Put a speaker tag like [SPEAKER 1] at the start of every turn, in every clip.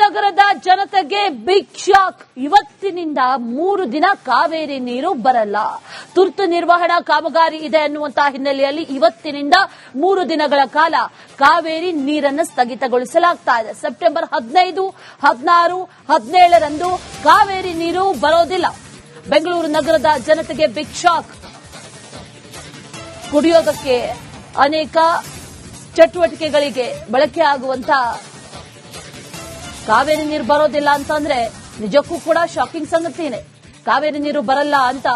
[SPEAKER 1] ನಗರದ ಜನತೆಗೆ big shock. ಇವತ್ತಿನಿಂದ 3 ದಿನ ಕಾವೇರಿ ನೀರು ಬರಲ್ಲ. ತುರ್ತು ನಿರ್ವಹಣಾ ಕಾಮಗಾರಿ ಇದೆ ಅನ್ನುವಂತಹ ಹಿನ್ನೆಲೆಯಲ್ಲಿ ಇವತ್ತಿನಿಂದ 3 ದಿನಗಳ ಕಾಲ ಕಾವೇರಿ ನೀರನ್ನು ಸ್ಥಗಿತಗೊಳಿಸಲಾಗ್ತಾ ಇದೆ. ಸೆಪ್ಟೆಂಬರ್ 15, 16, 17ರಂದು ಕಾವೇರಿ ನೀರು ಬರೋದಿಲ್ಲ. ಬೆಂಗಳೂರು ನಗರದ ಜನತೆಗೆ ಬಿಗ್ ಶಾಕ್. ಕುಡಿಯೋದಕ್ಕೆ ಅನೇಕ ಚಟುವಟಿಕೆಗಳಿಗೆ ಬಳಕೆ ಆಗುವಂತ ಕಾವೇರಿ ನೀರು ಬರೋದಿಲ್ಲ ಅಂತಂದ್ರೆ ನಿಜಕ್ಕೂ ಕೂಡ ಶಾಕಿಂಗ್ ಸಂಗತಿನೇ. ಕಾವೇರಿ ನೀರು ಬರಲ್ಲ ಅಂತ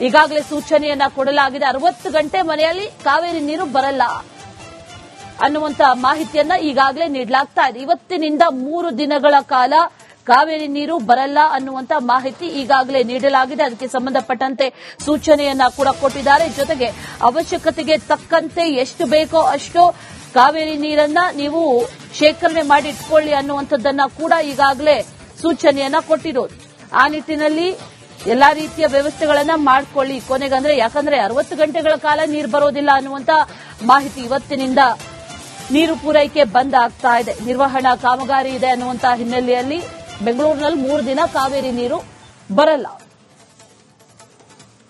[SPEAKER 1] ಈಗಾಗಲೇ ಸೂಚನೆಯನ್ನ ಕೊಡಲಾಗಿದೆ. 60 ಗಂಟೆ ಮನೆಯಲ್ಲಿ ಕಾವೇರಿ ನೀರು ಬರಲ್ಲ ಅನ್ನುವಂತ ಮಾಹಿತಿಯನ್ನ ಈಗಾಗಲೇ ನೀಡಲಾಗ್ತಾ ಇದೆ. ಇವತ್ತಿನಿಂದ 3 ದಿನಗಳ ಕಾಲ ಕಾವೇರಿ ನೀರು ಬರಲ್ಲ ಅನ್ನುವಂತ ಮಾಹಿತಿ ಈಗಾಗಲೇ ನೀಡಲಾಗಿದೆ. ಅದಕ್ಕೆ ಸಂಬಂಧಪಟ್ಟಂತೆ ಸೂಚನೆಯನ್ನ ಕೂಡ ಕೊಟ್ಟಿದ್ದಾರೆ. ಜೊತೆಗೆ ಅವಶ್ಯಕತೆಗೆ ತಕ್ಕಂತೆ ಎಷ್ಟು ಬೇಕೋ ಅಷ್ಟು ಕಾವೇರಿ ನೀರನ್ನ ನೀವು ಶೇಖರಣೆ ಮಾಡಿ ಇಟ್ಕೊಳ್ಳಿ ಅನ್ನುವಂಥದ್ದನ್ನ ಕೂಡ ಈಗಾಗಲೇ ಸೂಚನೆಯನ್ನ ಕೊಟ್ಟಿರೋದು. ಆ ನಿಟ್ಟಿನಲ್ಲಿ ಎಲ್ಲಾ ರೀತಿಯ ವ್ಯವಸ್ಥೆಗಳನ್ನ ಮಾಡಿಕೊಳ್ಳಿ ಕೊನೆಗಂದ್ರೆ. ಯಾಕಂದ್ರೆ 60 ಗಂಟೆಗಳ ಕಾಲ ನೀರು ಬರೋದಿಲ್ಲ ಅನ್ನುವಂತ ಮಾಹಿತಿ ಇವತ್ತಿನಿಂದ ನೀರು ಪೂರೈಕೆ ಬಂದ್ ಆಗ್ತಾ ಇದೆ. ನಿರ್ವಹಣಾ ಕಾಮಗಾರಿ ಇದೆ ಅನ್ನುವಂತ ಹಿನ್ನೆಲೆಯಲ್ಲಿ ಬೆಂಗಳೂರಿನಲ್ಲಿ 3 ದಿನ ಕಾವೇರಿ ನೀರು ಬರಲ್ಲ.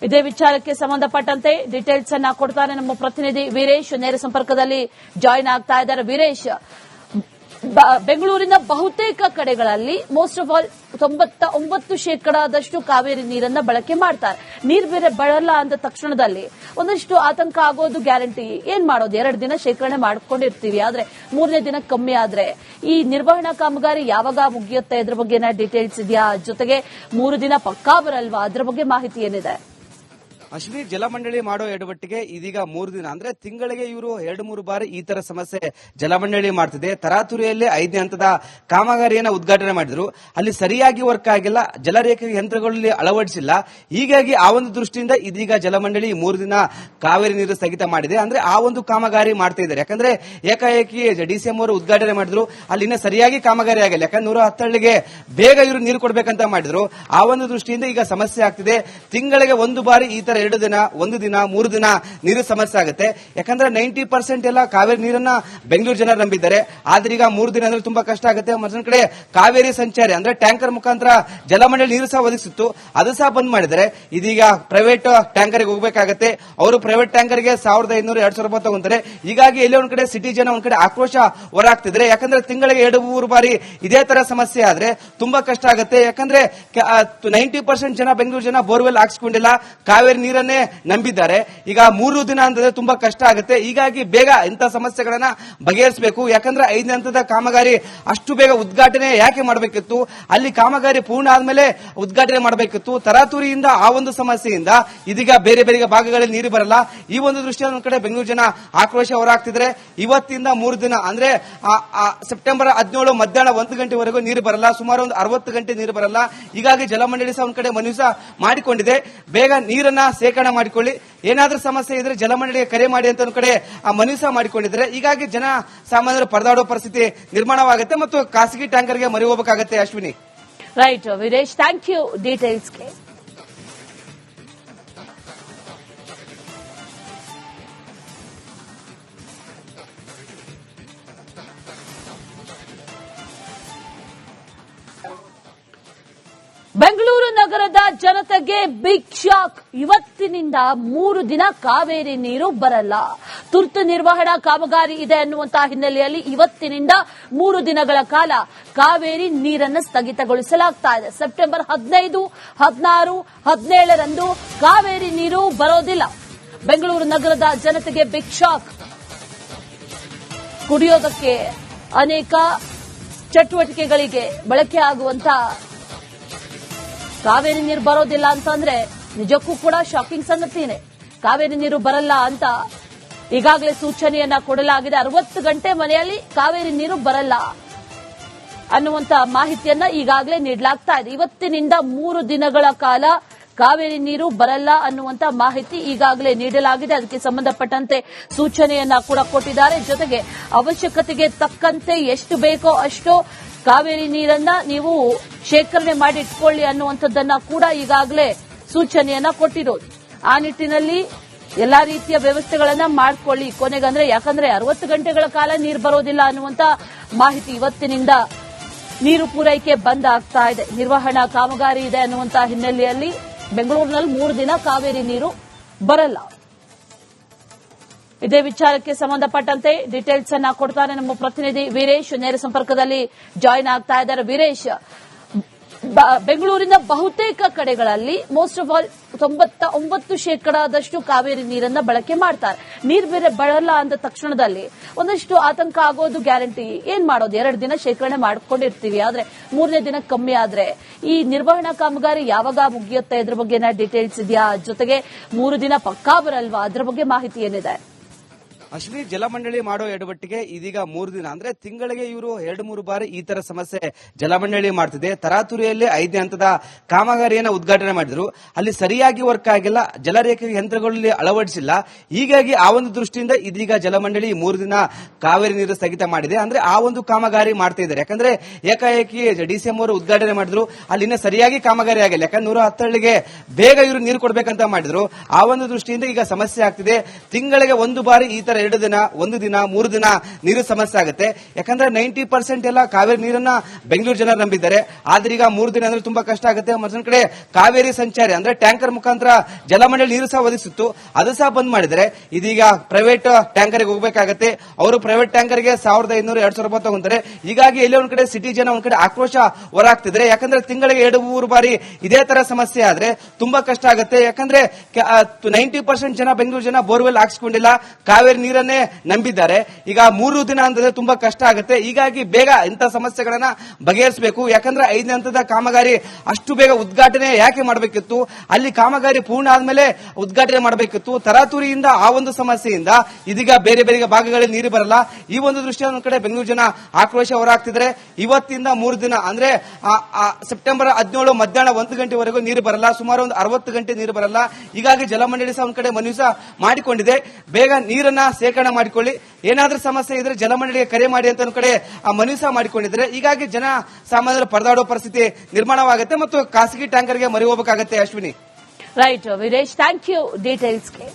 [SPEAKER 1] ಇದೇ ವಿಚಾರಕ್ಕೆ ಸಂಬಂಧಪಟ್ಟಂತೆ ಡೀಟೇಲ್ಸ್ ಅನ್ನ ಕೊಡ್ತಾರೆ ನಮ್ಮ ಪ್ರತಿನಿಧಿ ವೀರೇಶ್. ನೇರ ಸಂಪರ್ಕದಲ್ಲಿ ಜಾಯಿನ್ ಆಗ್ತಾ ಇದ್ದಾರೆ. ವೀರೇಶ್, ಬೆಂಗಳೂರಿನ ಬಹುತೇಕ ಕಡೆಗಳಲ್ಲಿ ಮೋಸ್ಟ್ ಆಫ್ ಆಲ್ 99% ಕಾವೇರಿ ನೀರನ್ನ ಬಳಕೆ ಮಾಡ್ತಾರೆ. ನೀರು ಬೇರೆ ಬರಲ್ಲ ಅಂದ ತಕ್ಷಣದಲ್ಲಿ ಒಂದಷ್ಟು ಆತಂಕ ಆಗೋದು ಗ್ಯಾರಂಟಿ. ಏನ್ ಮಾಡೋದು? 2 ದಿನ ಶೇಖರಣೆ ಮಾಡ್ಕೊಂಡಿರ್ತೀವಿ, ಆದ್ರೆ 3ನೇ ದಿನ ಕಮ್ಮಿ ಆದ್ರೆ ಈ ನಿರ್ವಹಣಾ ಕಾಮಗಾರಿ ಯಾವಾಗ ಮುಗಿಯುತ್ತೆ? ಇದ್ರ ಬಗ್ಗೆ ಏನಾದ್ರು ಡೀಟೇಲ್ಸ್ ಇದೆಯಾ? ಜೊತೆಗೆ 3 ದಿನ ಪಕ್ಕಾ ಬರಲ್ವಾ? ಅದ್ರ ಬಗ್ಗೆ ಮಾಹಿತಿ ಏನಿದೆ?
[SPEAKER 2] ಅಶ್ವಿನಿ, ಜಲಮಂಡಳಿ ಮಾಡೋ ಎಡವಟ್ಟಿಗೆ ಇದೀಗ 3 ದಿನ ಅಂದ್ರೆ ತಿಂಗಳಿಗೆ ಇವರು 2-3 ಬಾರಿ ಈ ತರ ಸಮಸ್ಯೆ ಜಲಮಂಡಳಿ ಮಾಡ್ತಿದೆ. ತರಾತುರಿಯಲ್ಲಿ 5ನೇ ಹಂತದ ಕಾಮಗಾರಿಯನ್ನ ಉದ್ಘಾಟನೆ ಮಾಡಿದ್ರು. ಅಲ್ಲಿ ಸರಿಯಾಗಿ ವರ್ಕ್ ಆಗಿಲ್ಲ, ಜಲರೇಖೆ ಯಂತ್ರಗಳಲ್ಲಿ ಅಳವಡಿಸಿಲ್ಲ. ಹೀಗಾಗಿ ಆ ಒಂದು ದೃಷ್ಟಿಯಿಂದ ಇದೀಗ ಜಲಮಂಡಳಿ 3 ದಿನ ಕಾವೇರಿ ನೀರು ಸ್ಥಗಿತ ಮಾಡಿದೆ. ಅಂದ್ರೆ ಆ ಒಂದು ಕಾಮಗಾರಿ ಮಾಡ್ತಾ ಇದ್ದಾರೆ. ಯಾಕಂದ್ರೆ ಏಕಾಏಕಿ ಡಿಸಿಎಂ ಅವರು ಉದ್ಘಾಟನೆ ಮಾಡಿದ್ರು, ಅಲ್ಲಿ ಇನ್ನ ಸರಿಯಾಗಿ ಕಾಮಗಾರಿ ಆಗಿಲ್ಲ. ಯಾಕಂದ್ರೆ 110 ಹಳ್ಳಿಗೆ ಬೇಗ ಇವರು ನೀರು ಕೊಡಬೇಕಂತ ಮಾಡಿದ್ರು. ಆ ಒಂದು ದೃಷ್ಟಿಯಿಂದ ಈಗ ಸಮಸ್ಯೆ ಆಗ್ತಿದೆ. ತಿಂಗಳಿಗೆ 1 ಬಾರಿ ಈ ತರ 2 ದಿನ, 1 ದಿನ, 3 ದಿನ ನೀರು ಸಮಸ್ಯೆ ಆಗುತ್ತೆ. ಯಾಕಂದ್ರೆ 90% ಎಲ್ಲ ಕಾವೇರಿ ನೀರನ್ನ ಬೆಂಗಳೂರು ಜನರು ನಂಬಿದ್ದಾರೆ. ಆದ್ರೆ ಈಗ 3 ದಿನ ಅಂದ್ರೆ ತುಂಬಾ ಕಷ್ಟ ಆಗುತ್ತೆ. ಮತ್ತೊಂದ್ ಕಡೆ ಕಾವೇರಿ ಸಂಚಾರಿ ಅಂದ್ರೆ ಟ್ಯಾಂಕರ್ ಮುಖಾಂತರ ಜಲಮಂಡಳಿ ನೀರು ಸಹ ಒದಗಿಸಿತ್ತು, ಅದು ಸಹ ಬಂದ್ ಮಾಡಿದ್ದಾರೆ. ಇದೀಗ ಪ್ರೈವೇಟ್ ಟ್ಯಾಂಕರ್ಗೆ ಹೋಗಬೇಕಾಗತ್ತೆ. ಅವರು ಪ್ರೈವೇಟ್ ಟ್ಯಾಂಕರ್ಗೆ 1500-2000 ರೂಪಾಯಿ ತಗೊಂತಾರೆ. ಹೀಗಾಗಿ ಎಲ್ಲೇ ಒಂದ್ ಕಡೆ ಸಿಟಿ ಜನ ಒಂದ್ ಕಡೆ ಆಕ್ರೋಶ ಹೊರಾಗ್ತಿದ್ರೆ. ಯಾಕಂದ್ರೆ ತಿಂಗಳಿಗೆ 2-3 ಬಾರಿ ಇದೇ ತರ ಸಮಸ್ಯೆ ಆದ್ರೆ ತುಂಬಾ ಕಷ್ಟ ಆಗುತ್ತೆ. ಯಾಕಂದ್ರೆ 90% ಜನ ಬೆಂಗಳೂರು ಜನ ಬೋರ್ವೆಲ್ ಹಾಕ್ಸ್ಕೊಂಡಿಲ್ಲ, ಕಾವೇರಿ ನೀರನ್ನೇ ನಂಬಿದ್ದಾರೆ. ಈಗ 3 ದಿನ ಅಂತಂದ್ರೆ ತುಂಬಾ ಕಷ್ಟ ಆಗುತ್ತೆ. ಹೀಗಾಗಿ ಬೇಗ ಇಂಥ ಸಮಸ್ಯೆಗಳನ್ನ ಬಗೆಹರಿಸಬೇಕು. ಯಾಕಂದ್ರೆ 5ನೇ ಹಂತದ ಕಾಮಗಾರಿ ಅಷ್ಟು ಬೇಗ ಉದ್ಘಾಟನೆ ಯಾಕೆ ಮಾಡಬೇಕಿತ್ತು? ಅಲ್ಲಿ ಕಾಮಗಾರಿ ಪೂರ್ಣ ಆದ್ಮೇಲೆ ಉದ್ಘಾಟನೆ ಮಾಡಬೇಕಿತ್ತು. ತರಾತುರಿಯಿಂದ ಆ ಒಂದು ಸಮಸ್ಯೆಯಿಂದ ಇದೀಗ ಬೇರೆ ಬೇರೆ ಭಾಗಗಳಲ್ಲಿ ನೀರು ಬರಲ್ಲ. ಈ ಒಂದು ದೃಷ್ಟಿಯಲ್ಲಿ ಒಂದ್ ಕಡೆ ಬೆಂಗಳೂರು ಜನ ಆಕ್ರೋಶ ಹೊರಾಗ್ತಿದ್ರೆ. ಇವತ್ತಿಂದ 3 ದಿನ ಅಂದ್ರೆ ಸೆಪ್ಟೆಂಬರ್ 17 ಮಧ್ಯಾಹ್ನ 1 ಗಂಟೆವರೆಗೂ ನೀರು ಬರಲ್ಲ. ಸುಮಾರು ಒಂದು 60 ಗಂಟೆ ನೀರು ಬರಲ್ಲ. ಹೀಗಾಗಿ ಜಲಮಂಡಳಿ ಸಹ ಒಂದ್ ಕಡೆ ಮನವಿ ಸಹ ಮಾಡಿಕೊಂಡಿದೆ, ಬೇಗ ನೀರನ್ನ ಶೇಖರಣೆ ಮಾಡಿಕೊಳ್ಳಿ, ಏನಾದ್ರೂ ಸಮಸ್ಯೆ ಇದ್ರೆ ಜಲಮಂಡಳಿಗೆ ಕರೆ ಮಾಡಿ ಅಂತ ಒಂದು ಕಡೆ ಮನವಿ ಸಹ ಮಾಡಿಕೊಂಡಿದ್ದಾರೆ. ಹೀಗಾಗಿ ಜನ ಸಾಮಾನ್ಯರು ಪರದಾಡುವ ಪರಿಸ್ಥಿತಿ ನಿರ್ಮಾಣವಾಗುತ್ತೆ ಮತ್ತು ಖಾಸಗಿ ಟ್ಯಾಂಕರ್ಗೆ ಮರಿ ಹೋಗಬೇಕಾಗುತ್ತೆ. Ashwini,
[SPEAKER 1] right Veeresh, thank you ಡೀಟೇಲ್ಸ್ಗೆ. ಬೆಂಗಳೂರು ನಗರದ ಜನತೆಗೆ ಬಿಗ್ ಶಾಕ್. ಇವತ್ತಿನಿಂದ 3 ದಿನ ಕಾವೇರಿ ನೀರು ಬರಲ್ಲ. ತುರ್ತು ನಿರ್ವಹಣಾ ಕಾಮಗಾರಿ ಇದೆ ಅನ್ನುವಂತಹ ಹಿನ್ನೆಲೆಯಲ್ಲಿ ಇವತ್ತಿನಿಂದ 3 ದಿನಗಳ ಕಾಲ ಕಾವೇರಿ ನೀರನ್ನು ಸ್ಥಗಿತಗೊಳಿಸಲಾಗ್ತಾ ಇದೆ. ಸೆಪ್ಟೆಂಬರ್ 15, 16, 17ರಂದು ಕಾವೇರಿ ನೀರು ಬರೋದಿಲ್ಲ. ಬೆಂಗಳೂರು ನಗರದ ಜನತೆಗೆ ಬಿಗ್ ಶಾಕ್. ಕುಡಿಯೋದಕ್ಕೆ ಅನೇಕ ಚಟುವಟಿಕೆಗಳಿಗೆ ಬಳಕೆ ಆಗುವಂತ ಕಾವೇರಿ ನೀರು ಬರೋದಿಲ್ಲ ಅಂತಂದ್ರೆ ನಿಜಕ್ಕೂ ಕೂಡ ಶಾಕಿಂಗ್ ಸಂಗತಿನೇ. ಕಾವೇರಿ ನೀರು ಬರಲ್ಲ ಅಂತ ಈಗಾಗಲೇ ಸೂಚನೆಯನ್ನ ಕೊಡಲಾಗಿದೆ. 60 ಗಂಟೆ ಮನೆಯಲ್ಲಿ ಕಾವೇರಿ ನೀರು ಬರಲ್ಲ ಅನ್ನುವಂತ ಮಾಹಿತಿಯನ್ನ ಈಗಾಗಲೇ ನೀಡಲಾಗ್ತಾ ಇದೆ. ಇವತ್ತಿನಿಂದ 3 ದಿನಗಳ ಕಾಲ ಕಾವೇರಿ ನೀರು ಬರಲ್ಲ ಅನ್ನುವಂತ ಮಾಹಿತಿ ಈಗಾಗಲೇ ನೀಡಲಾಗಿದೆ. ಅದಕ್ಕೆ ಸಂಬಂಧಪಟ್ಟಂತೆ ಸೂಚನೆಯನ್ನ ಕೂಡ ಕೊಟ್ಟಿದ್ದಾರೆ. ಜೊತೆಗೆ ಅವಶ್ಯಕತೆಗೆ ತಕ್ಕಂತೆ ಎಷ್ಟು ಬೇಕೋ ಅಷ್ಟು ಕಾವೇರಿ ನೀರನ್ನ ನೀವು ಶೇಖರಣೆ ಮಾಡಿ ಇಟ್ಕೊಳ್ಳಿ ಅನ್ನುವಂಥದ್ದನ್ನ ಕೂಡ ಈಗಾಗಲೇ ಸೂಚನೆಯನ್ನ ಕೊಟ್ಟಿರೋದು. ಆ ನಿಟ್ಟಿನಲ್ಲಿ ಎಲ್ಲಾ ರೀತಿಯ ವ್ಯವಸ್ಥೆಗಳನ್ನ ಮಾಡಿಕೊಳ್ಳಿ ಕೊನೆಗಂದ್ರೆ. ಯಾಕಂದ್ರೆ 60 ಗಂಟೆಗಳ ಕಾಲ ನೀರು ಬರೋದಿಲ್ಲ ಅನ್ನುವಂತ ಮಾಹಿತಿ ಇವತ್ತಿನಿಂದ ನೀರು ಪೂರೈಕೆ ಬಂದ್ ಆಗ್ತಾ ಇದೆ. ನಿರ್ವಹಣಾ ಕಾಮಗಾರಿ ಇದೆ ಅನ್ನುವಂತ ಹಿನ್ನೆಲೆಯಲ್ಲಿ ಬೆಂಗಳೂರಿನಲ್ಲಿ 3 ದಿನ ಕಾವೇರಿ ನೀರು ಬರಲ್ಲ. ಇದೇ ವಿಚಾರಕ್ಕೆ ಸಂಬಂಧಪಟ್ಟಂತೆ ಡೀಟೇಲ್ಸ್ ಅನ್ನ ಕೊಡ್ತಾರೆ ನಮ್ಮ ಪ್ರತಿನಿಧಿ ವೀರೇಶ್. ನೇರ ಸಂಪರ್ಕದಲ್ಲಿ ಜಾಯಿನ್ ಆಗ್ತಾ ಇದ್ದಾರೆ. ವೀರೇಶ್, ಬೆಂಗಳೂರಿನ ಬಹುತೇಕ ಕಡೆಗಳಲ್ಲಿ ಮೋಸ್ಟ್ ಆಫ್ ಆಲ್ 99% ಕಾವೇರಿ ನೀರನ್ನ ಬಳಕೆ ಮಾಡ್ತಾರೆ. ನೀರು ಬೇರೆ ಬರಲ್ಲ ಅಂದ ತಕ್ಷಣದಲ್ಲಿ ಒಂದಷ್ಟು ಆತಂಕ ಆಗೋದು ಗ್ಯಾರಂಟಿ. ಏನ್ ಮಾಡೋದು? 2 ದಿನ ಶೇಖರಣೆ ಮಾಡ್ಕೊಂಡಿರ್ತೀವಿ, ಆದ್ರೆ 3ನೇ ದಿನ ಕಮ್ಮಿ ಆದ್ರೆ ಈ ನಿರ್ವಹಣಾ ಕಾಮಗಾರಿ ಯಾವಾಗ ಮುಗಿಯುತ್ತೆ? ಇದ್ರ ಬಗ್ಗೆ ಡೀಟೇಲ್ಸ್ ಇದೆಯಾ? ಜೊತೆಗೆ 3 ದಿನ ಪಕ್ಕಾ ಬರಲ್ವಾ? ಅದ್ರ ಬಗ್ಗೆ ಮಾಹಿತಿ ಏನಿದೆ?
[SPEAKER 2] ಅಶ್ವಿನಿ, ಜಲಮಂಡಳಿ ಮಾಡೋ ಎಡವಟ್ಟಿಗೆ ಇದೀಗ 3 ದಿನ ಅಂದ್ರೆ ತಿಂಗಳಿಗೆ ಇವರು 2-3 ಬಾರಿ ಈ ತರ ಸಮಸ್ಯೆ ಜಲಮಂಡಳಿ ಮಾಡ್ತಿದೆ. ತರಾತುರಿಯಲ್ಲಿ 5ನೇ ಹಂತದ ಕಾಮಗಾರಿಯನ್ನ ಉದ್ಘಾಟನೆ ಮಾಡಿದ್ರು. ಅಲ್ಲಿ ಸರಿಯಾಗಿ ವರ್ಕ್ ಆಗಿಲ್ಲ, ಜಲರೇಖೆ ಯಂತ್ರಗಳಲ್ಲಿ ಅಳವಡಿಸಿಲ್ಲ. ಹೀಗಾಗಿ ಆ ಒಂದು ದೃಷ್ಟಿಯಿಂದ ಇದೀಗ ಜಲಮಂಡಳಿ 3 ದಿನ ಕಾವೇರಿ ನೀರು ಸ್ಥಗಿತ ಮಾಡಿದೆ. ಅಂದ್ರೆ ಆ ಒಂದು ಕಾಮಗಾರಿ ಮಾಡ್ತಾ ಇದ್ದಾರೆ. ಯಾಕಂದ್ರೆ ಏಕಾಏಕಿ ಡಿಸಿಎಂ ಅವರು ಉದ್ಘಾಟನೆ ಮಾಡಿದ್ರು, ಅಲ್ಲಿನ ಸರಿಯಾಗಿ ಕಾಮಗಾರಿ ಆಗಿಲ್ಲ. ಯಾಕಂದ್ರೆ 110 ಹಳ್ಳಿಗೆ ಬೇಗ ಇವರು ನೀರು ಕೊಡಬೇಕಂತ ಮಾಡಿದ್ರು. ಆ ಒಂದು ದೃಷ್ಟಿಯಿಂದ ಈಗ ಸಮಸ್ಯೆ ಆಗ್ತಿದೆ. ತಿಂಗಳಿಗೆ 1 ಬಾರಿ ಈ ತರ 2 ದಿನ, 1 ದಿನ, 3 ದಿನ ನೀರು ಸಮಸ್ಯೆ ಆಗುತ್ತೆ. ಯಾಕಂದ್ರೆ 90% ಎಲ್ಲ ಕಾವೇರಿ ನೀರನ್ನ ಬೆಂಗಳೂರು ಜನರು ನಂಬಿದ್ದಾರೆ. ಆದ್ರೆ ಈಗ 3 ದಿನ ಅಂದ್ರೆ ತುಂಬಾ ಕಷ್ಟ ಆಗುತ್ತೆ. ಮತ್ತೊಂದ್ ಕಡೆ ಕಾವೇರಿ ಸಂಚಾರಿ ಅಂದ್ರೆ ಟ್ಯಾಂಕರ್ ಮುಖಾಂತರ ಜಲಮಂಡಳಿ ನೀರು ಸಹ ಒದಗಿಸಿತ್ತು, ಅದು ಸಹ ಬಂದ್ ಮಾಡಿದರೆ ಇದೀಗ ಪ್ರೈವೇಟ್ ಟ್ಯಾಂಕರ್ಗೆ ಹೋಗಬೇಕಾಗತ್ತೆ. ಅವರು ಪ್ರೈವೇಟ್ ಟ್ಯಾಂಕರ್ಗೆ 1500-2000 ರೂಪಾಯಿ ತಗೊಂತಾರೆ. ಹೀಗಾಗಿ ಎಲ್ಲೇ ಒಂದ್ ಕಡೆ ಸಿಟಿ ಜನ ಒಂದ್ ಕಡೆ ಆಕ್ರೋಶ ಹೊರಾಗ್ತಿದ್ರೆ. ಯಾಕಂದ್ರೆ ತಿಂಗಳಿಗೆ 2-3 ಬಾರಿ ಇದೇ ತರ ಸಮಸ್ಯೆ ಆದ್ರೆ ತುಂಬಾ ಕಷ್ಟ ಆಗುತ್ತೆ. ಯಾಕಂದ್ರೆ 90% ಜನ ಬೆಂಗಳೂರು ಜನ ಬೋರ್ವೆಲ್ ಹಾಕ್ಸ್ಕೊಂಡಿಲ್ಲ, ಕಾವೇರಿ ನೀರನ್ನೇ ನಂಬಿದ್ದಾರೆ. ಈಗ 3 ದಿನ ಅಂತಂದ್ರೆ ತುಂಬಾ ಕಷ್ಟ ಆಗುತ್ತೆ. ಹೀಗಾಗಿ ಬೇಗ ಇಂಥ ಸಮಸ್ಯೆಗಳನ್ನ ಬಗೆಹರಿಸಬೇಕು. ಯಾಕಂದ್ರೆ 5ನೇ ಹಂತದ ಕಾಮಗಾರಿ ಅಷ್ಟು ಬೇಗ ಉದ್ಘಾಟನೆ ಯಾಕೆ ಮಾಡಬೇಕಿತ್ತು? ಅಲ್ಲಿ ಕಾಮಗಾರಿ ಪೂರ್ಣ ಆದ್ಮೇಲೆ ಉದ್ಘಾಟನೆ ಮಾಡಬೇಕಿತ್ತು. ತರಾತುರಿಯಿಂದ ಆ ಒಂದು ಸಮಸ್ಯೆಯಿಂದ ಇದೀಗ ಬೇರೆ ಬೇರೆ ಭಾಗಗಳಲ್ಲಿ ನೀರು ಬರಲ್ಲ. ಈ ಒಂದು ದೃಷ್ಟಿಯಿಂದ ಒಂದ್ ಕಡೆ ಬೆಂಗಳೂರು ಜನ ಆಕ್ರೋಶ ಹೊರಾಗ್ತಿದ್ರೆ. ಇವತ್ತಿಂದ 3 ದಿನ ಅಂದ್ರೆ ಸೆಪ್ಟೆಂಬರ್ 17 ಮಧ್ಯಾಹ್ನ 1 ಗಂಟೆವರೆಗೂ ನೀರು ಬರಲ್ಲ. ಸುಮಾರು ಒಂದು 60 ಗಂಟೆ ನೀರು ಬರಲ್ಲ. ಹೀಗಾಗಿ ಜಲಮಂಡಳಿ ಸಹ ಒಂದ್ ಕಡೆ ಮನವಿ ಸಹ ಮಾಡಿಕೊಂಡಿದೆ, ಬೇಗ ನೀರನ್ನ ಶೇಖರಣೆ ಮಾಡಿಕೊಳ್ಳಿ, ಏನಾದ್ರೂ ಸಮಸ್ಯೆ ಇದ್ರೆ ಜಲಮಂಡಳಿಗೆ ಕರೆ ಮಾಡಿ ಅಂತ ಒಂದು ಕಡೆ ಮನವಿ ಸಹ ಮಾಡಿಕೊಂಡಿದ್ದಾರೆ. ಹೀಗಾಗಿ ಜನ ಸಾಮಾನ್ಯರು ಪರದಾಡುವ ಪರಿಸ್ಥಿತಿ ನಿರ್ಮಾಣವಾಗುತ್ತೆ ಮತ್ತು ಖಾಸಗಿ ಟ್ಯಾಂಕರ್ಗೆ ಮರಿ ಹೋಗಬೇಕಾಗುತ್ತೆ. Ashwini,
[SPEAKER 1] right Veeresh, thank you ಡೀಟೇಲ್ಸ್ಗೆ.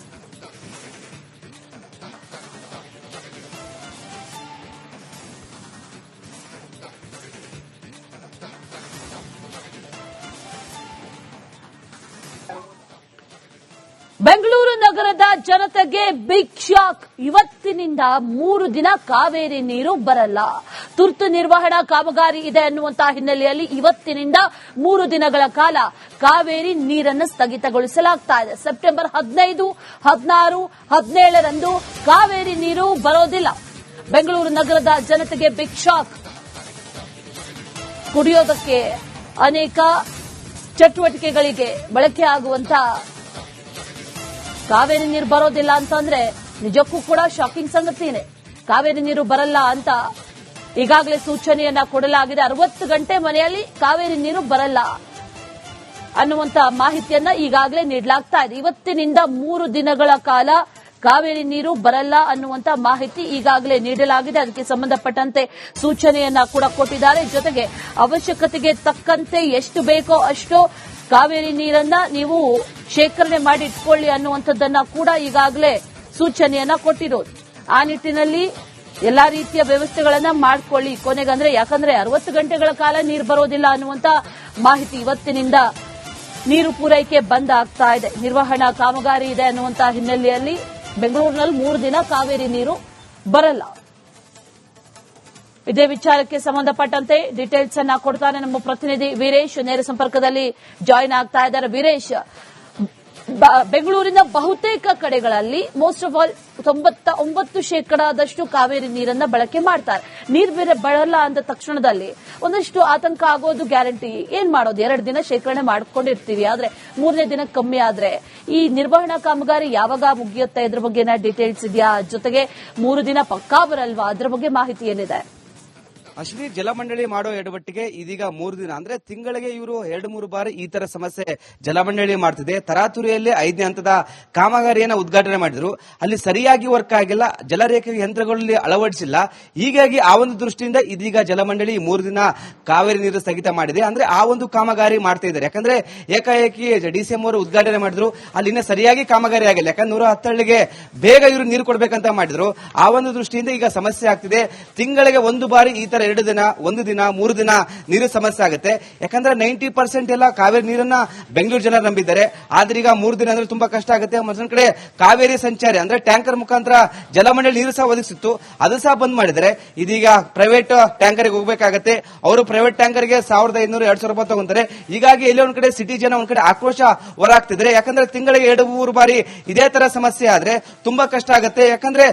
[SPEAKER 1] ಬೆಂಗಳೂರು ನಗರದ ಜನತೆಗೆ ಬಿಗ್ ಶಾಕ್. ಇವತ್ತಿನಿಂದ 3 ದಿನ ಕಾವೇರಿ ನೀರು ಬರಲ್ಲ. ತುರ್ತು ನಿರ್ವಹಣಾ ಕಾಮಗಾರಿ ಇದೆ ಅನ್ನುವಂತ ಹಿನ್ನೆಲೆಯಲ್ಲಿ ಇವತ್ತಿನಿಂದ 3 ದಿನಗಳ ಕಾಲ ಕಾವೇರಿ ನೀರನ್ನು ಸ್ಥಗಿತಗೊಳಿಸಲಾಗ್ತಾ ಇದೆ. ಸೆಪ್ಟೆಂಬರ್ 15, 16, 17ರಂದು ಕಾವೇರಿ ನೀರು ಬರೋದಿಲ್ಲ. ಬೆಂಗಳೂರು ನಗರದ ಜನತೆಗೆ ಬಿಗ್ ಶಾಕ್. ಕುಡಿಯೋದಕ್ಕೆ ಅನೇಕ ಚಟುವಟಿಕೆಗಳಿಗೆ ಬಳಕೆ ಆಗುವಂತ ಕಾವೇರಿ ನೀರು ಬರೋದಿಲ್ಲ ಅಂತಂದ್ರೆ ನಿಜಕ್ಕೂ ಕೂಡ ಶಾಕಿಂಗ್ ಸಂಗತಿನೇ. ಕಾವೇರಿ ನೀರು ಬರಲ್ಲ ಅಂತ ಈಗಾಗಲೇ ಸೂಚನೆಯನ್ನ ಕೊಡಲಾಗಿದೆ. 60 ಗಂಟೆ ಮನೆಯಲ್ಲಿ ಕಾವೇರಿ ನೀರು ಬರಲ್ಲ ಅನ್ನುವಂತ ಮಾಹಿತಿಯನ್ನ ಈಗಾಗಲೇ ನೀಡಲಾಗ್ತಾ ಇದೆ. ಇವತ್ತಿನಿಂದ 3 ದಿನಗಳ ಕಾಲ ಕಾವೇರಿ ನೀರು ಬರಲ್ಲ ಅನ್ನುವಂತ ಮಾಹಿತಿ ಈಗಾಗಲೇ ನೀಡಲಾಗಿದೆ. ಅದಕ್ಕೆ ಸಂಬಂಧಪಟ್ಟಂತೆ ಸೂಚನೆಯನ್ನ ಕೂಡ ಕೊಟ್ಟಿದ್ದಾರೆ. ಜೊತೆಗೆ ಅವಶ್ಯಕತೆಗೆ ತಕ್ಕಂತೆ ಎಷ್ಟು ಬೇಕೋ ಅಷ್ಟು ಕಾವೇರಿ ನೀರನ್ನ ನೀವು ಶೇಖರಣೆ ಮಾಡಿ ಇಟ್ಕೊಳ್ಳಿ ಅನ್ನುವಂಥದ್ದನ್ನ ಕೂಡ ಈಗಾಗಲೇ ಸೂಚನೆಯನ್ನ ಕೊಟ್ಟಿರೋದು. ಆ ನಿಟ್ಟಿನಲ್ಲಿ ಎಲ್ಲಾ ರೀತಿಯ ವ್ಯವಸ್ಥೆಗಳನ್ನ ಮಾಡ್ಕೊಳ್ಳಿ ಕೊನೆಗಂದ್ರೆ. ಯಾಕಂದ್ರೆ 60 ಗಂಟೆಗಳ ಕಾಲ ನೀರು ಬರೋದಿಲ್ಲ ಅನ್ನುವಂತ ಮಾಹಿತಿ. ಇವತ್ತಿನಿಂದ ನೀರು ಪೂರೈಕೆ ಬಂದ್ ಆಗ್ತಾ ಇದೆ. ನಿರ್ವಹಣಾ ಕಾಮಗಾರಿ ಇದೆ ಅನ್ನುವಂತ ಹಿನ್ನೆಲೆಯಲ್ಲಿ ಬೆಂಗಳೂರಿನಲ್ಲಿ 3 ದಿನ ಕಾವೇರಿ ನೀರು ಬರಲ್ಲ. ಇದೇ ವಿಚಾರಕ್ಕೆ ಸಂಬಂಧಪಟ್ಟಂತೆ ಡೀಟೇಲ್ಸ್ ಅನ್ನ ಕೊಡ್ತಾರೆ ನಮ್ಮ ಪ್ರತಿನಿಧಿ ವೀರೇಶ್. ನೇರ ಸಂಪರ್ಕದಲ್ಲಿ ಜಾಯಿನ್ ಆಗ್ತಾ ಇದ್ದಾರೆ. ವೀರೇಶ್, ಬೆಂಗಳೂರಿನ ಬಹುತೇಕ ಕಡೆಗಳಲ್ಲಿ ಮೋಸ್ಟ್ ಆಫ್ ಆಲ್ 99% ಕಾವೇರಿ ನೀರನ್ನ ಬಳಕೆ ಮಾಡ್ತಾರೆ. ನೀರು ಬೇರೆ ಬರಲ್ಲ ಅಂದ ತಕ್ಷಣದಲ್ಲಿ ಒಂದಷ್ಟು ಆತಂಕ ಆಗೋದು ಗ್ಯಾರಂಟಿ. ಏನ್ ಮಾಡೋದು? 2 ದಿನ ಶೇಖರಣೆ ಮಾಡ್ಕೊಂಡಿರ್ತೀವಿ, ಆದ್ರೆ 3ನೇ ದಿನ ಕಮ್ಮಿ ಆದ್ರೆ ಈ ನಿರ್ವಹಣಾ ಕಾಮಗಾರಿ ಯಾವಾಗ ಮುಗಿಯುತ್ತೆ? ಇದ್ರ ಬಗ್ಗೆ ಡೀಟೇಲ್ಸ್ ಇದೆಯಾ? ಜೊತೆಗೆ 3 ದಿನ ಪಕ್ಕಾ ಬರಲ್ವಾ? ಅದ್ರ ಬಗ್ಗೆ ಮಾಹಿತಿ ಏನಿದೆ?
[SPEAKER 2] ಅಶ್ವಿನಿ, ಜಲಮಂಡಳಿ ಮಾಡೋ ಎಡವಟ್ಟಿಗೆ ಇದೀಗ 3 ದಿನ ಅಂದ್ರೆ ತಿಂಗಳಿಗೆ ಇವರು 2-3 ಬಾರಿ ಈ ತರ ಸಮಸ್ಯೆ ಜಲಮಂಡಳಿ ಮಾಡ್ತಿದೆ. ತರಾತುರಿಯಲ್ಲಿ 5ನೇ ಹಂತದ ಕಾಮಗಾರಿಯನ್ನ ಉದ್ಘಾಟನೆ ಮಾಡಿದ್ರು. ಅಲ್ಲಿ ಸರಿಯಾಗಿ ವರ್ಕ್ ಆಗಿಲ್ಲ, ಜಲರೇಖೆ ಯಂತ್ರಗಳಲ್ಲಿ ಅಳವಡಿಸಿಲ್ಲ. ಹೀಗಾಗಿ ಆ ಒಂದು ದೃಷ್ಟಿಯಿಂದ ಇದೀಗ ಜಲಮಂಡಳಿ 3 ದಿನ ಕಾವೇರಿ ನೀರು ಸ್ಥಗಿತ ಮಾಡಿದೆ. ಅಂದ್ರೆ ಆ ಒಂದು ಕಾಮಗಾರಿ ಮಾಡ್ತಾ ಇದ್ದಾರೆ. ಯಾಕಂದ್ರೆ ಏಕಾಏಕಿ ಡಿಸಿಎಂ ಅವರು ಉದ್ಘಾಟನೆ ಮಾಡಿದ್ರು, ಅಲ್ಲಿನ ಸರಿಯಾಗಿ ಕಾಮಗಾರಿ ಆಗಿಲ್ಲ. ಯಾಕಂದ್ರೆ 110 ಹಳ್ಳಿಗೆ ಬೇಗ ಇವರು ನೀರು ಕೊಡಬೇಕಂತ ಮಾಡಿದ್ರು. ಆ ಒಂದು ದೃಷ್ಟಿಯಿಂದ ಈಗ ಸಮಸ್ಯೆ ಆಗ್ತಿದೆ. ತಿಂಗಳಿಗೆ 1 ಬಾರಿ ಈ ತರ 2 ದಿನ 1 ದಿನ 3 ದಿನ ನೀರು ಸಮಸ್ಯೆ ಆಗುತ್ತೆ. ಯಾಕಂದ್ರೆ 90% ಎಲ್ಲ ಕಾವೇರಿ ನೀರನ್ನ ಬೆಂಗಳೂರು ಜನರು ನಂಬಿದ್ದಾರೆ. ಆದ್ರೆ ಈಗ 3 ದಿನ ಅಂದ್ರೆ ತುಂಬಾ ಕಷ್ಟ ಆಗುತ್ತೆ. ಮತ್ತೊಂದ್ ಕಡೆ ಕಾವೇರಿ ಸಂಚಾರಿ ಅಂದ್ರೆ ಟ್ಯಾಂಕರ್ ಮುಖಾಂತರ ಜಲಮಂಡಳಿ ನೀರು ಸಹ ಒದಗಿಸಿತ್ತು, ಅದು ಸಹ ಬಂದ್ ಮಾಡಿದ್ದಾರೆ. ಇದೀಗ ಪ್ರೈವೇಟ್ ಟ್ಯಾಂಕರ್ಗೆ ಹೋಗಬೇಕಾಗತ್ತೆ. ಅವರು ಪ್ರೈವೇಟ್ ಟ್ಯಾಂಕರ್ಗೆ 1500-2000 ರೂಪಾಯಿ ತಗೊಂತಾರೆ. ಹೀಗಾಗಿ ಎಲ್ಲೇ ಒಂದ್ ಕಡೆ ಸಿಟಿ ಜನ ಒಂದ್ ಕಡೆ ಆಕ್ರೋಶ ಹೊರಹಾಕ್ತಿದ್ರೆ. ಯಾಕಂದ್ರೆ ತಿಂಗಳಿಗೆ 2-3 ಬಾರಿ ಇದೇ ತರ ಸಮಸ್ಯೆ ಆದ್ರೆ ತುಂಬಾ ಕಷ್ಟ ಆಗುತ್ತೆ. ಯಾಕಂದ್ರೆ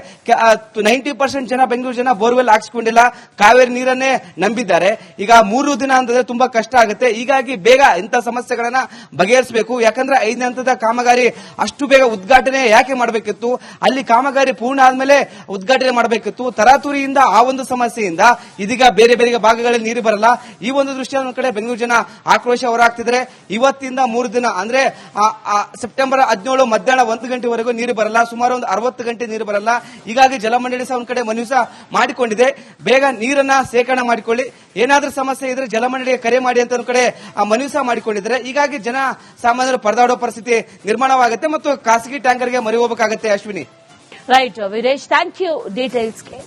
[SPEAKER 2] 90% ಜನ ಬೆಂಗಳೂರು ಜನ ಬೋರ್ವೆಲ್ ಹಾಕ್ಸ್ಕೊಂಡಿಲ್ಲ, ಕಾವೇರಿ ನೀರನ್ನೇ ನಂಬಿದ್ದಾರೆ. ಈಗ 3 ದಿನ ಅಂತಂದ್ರೆ ತುಂಬಾ ಕಷ್ಟ ಆಗುತ್ತೆ. ಹೀಗಾಗಿ ಬೇಗ ಇಂಥ ಸಮಸ್ಯೆಗಳನ್ನ ಬಗೆಹರಿಸಬೇಕು. ಯಾಕಂದ್ರೆ 5ನೇ ಹಂತದ ಕಾಮಗಾರಿ ಅಷ್ಟು ಬೇಗ ಉದ್ಘಾಟನೆ ಯಾಕೆ ಮಾಡಬೇಕಿತ್ತು? ಅಲ್ಲಿ ಕಾಮಗಾರಿ ಪೂರ್ಣ ಆದ್ಮೇಲೆ ಉದ್ಘಾಟನೆ ಮಾಡಬೇಕಿತ್ತು. ತರಾತುರಿಯಿಂದ ಆ ಒಂದು ಸಮಸ್ಯೆಯಿಂದ ಇದೀಗ ಬೇರೆ ಬೇರೆ ಭಾಗಗಳಲ್ಲಿ ನೀರು ಬರಲ್ಲ. ಈ ಒಂದು ದೃಷ್ಟಿಯಲ್ಲಿ ಒಂದ್ ಕಡೆ ಬೆಂಗಳೂರು ಜನ ಆಕ್ರೋಶ ಹೊರಹಾಕ್ತಿದ್ರೆ. ಇವತ್ತಿಂದ 3 ದಿನ ಅಂದ್ರೆ ಸೆಪ್ಟೆಂಬರ್ 17 ಮಧ್ಯಾಹ್ನ 1 ಗಂಟೆವರೆಗೂ ನೀರು ಬರಲ್ಲ. ಸುಮಾರು ಒಂದು 60 ಗಂಟೆ ನೀರು ಬರಲ್ಲ. ಹೀಗಾಗಿ ಜಲಮಂಡಳಿ ಸಹ ಒಂದ್ ಕಡೆ ಮನವಿ ಸಹ ಮಾಡಿಕೊಂಡಿದೆ. ಬೇಗ ನೀರನ್ನ ಶೇಖರಣೆ ಮಾಡಿಕೊಳ್ಳಿ, ಏನಾದ್ರೂ ಸಮಸ್ಯೆ ಇದ್ರೆ ಜಲಮಂಡಳಿಗೆ ಕರೆ ಮಾಡಿ ಅಂತ ಒಂದ್ ಕಡೆ ಮನವಿ ಸಹ ಮಾಡಿಕೊಂಡಿದ್ದಾರೆ. ಹೀಗಾಗಿ ಜನ ಸಾಮಾನ್ಯರು ಪರದಾಡೋ ಪರಿಸ್ಥಿತಿ ನಿರ್ಮಾಣವಾಗುತ್ತೆ ಮತ್ತು ಖಾಸಗಿ ಟ್ಯಾಂಕರ್ಗೆ ಮರಿ ಹೋಗಬೇಕಾಗುತ್ತೆ. Ashwini.
[SPEAKER 1] Right Veeresh, thank you ಡೀಟೇಲ್ಸ್ಗೆ.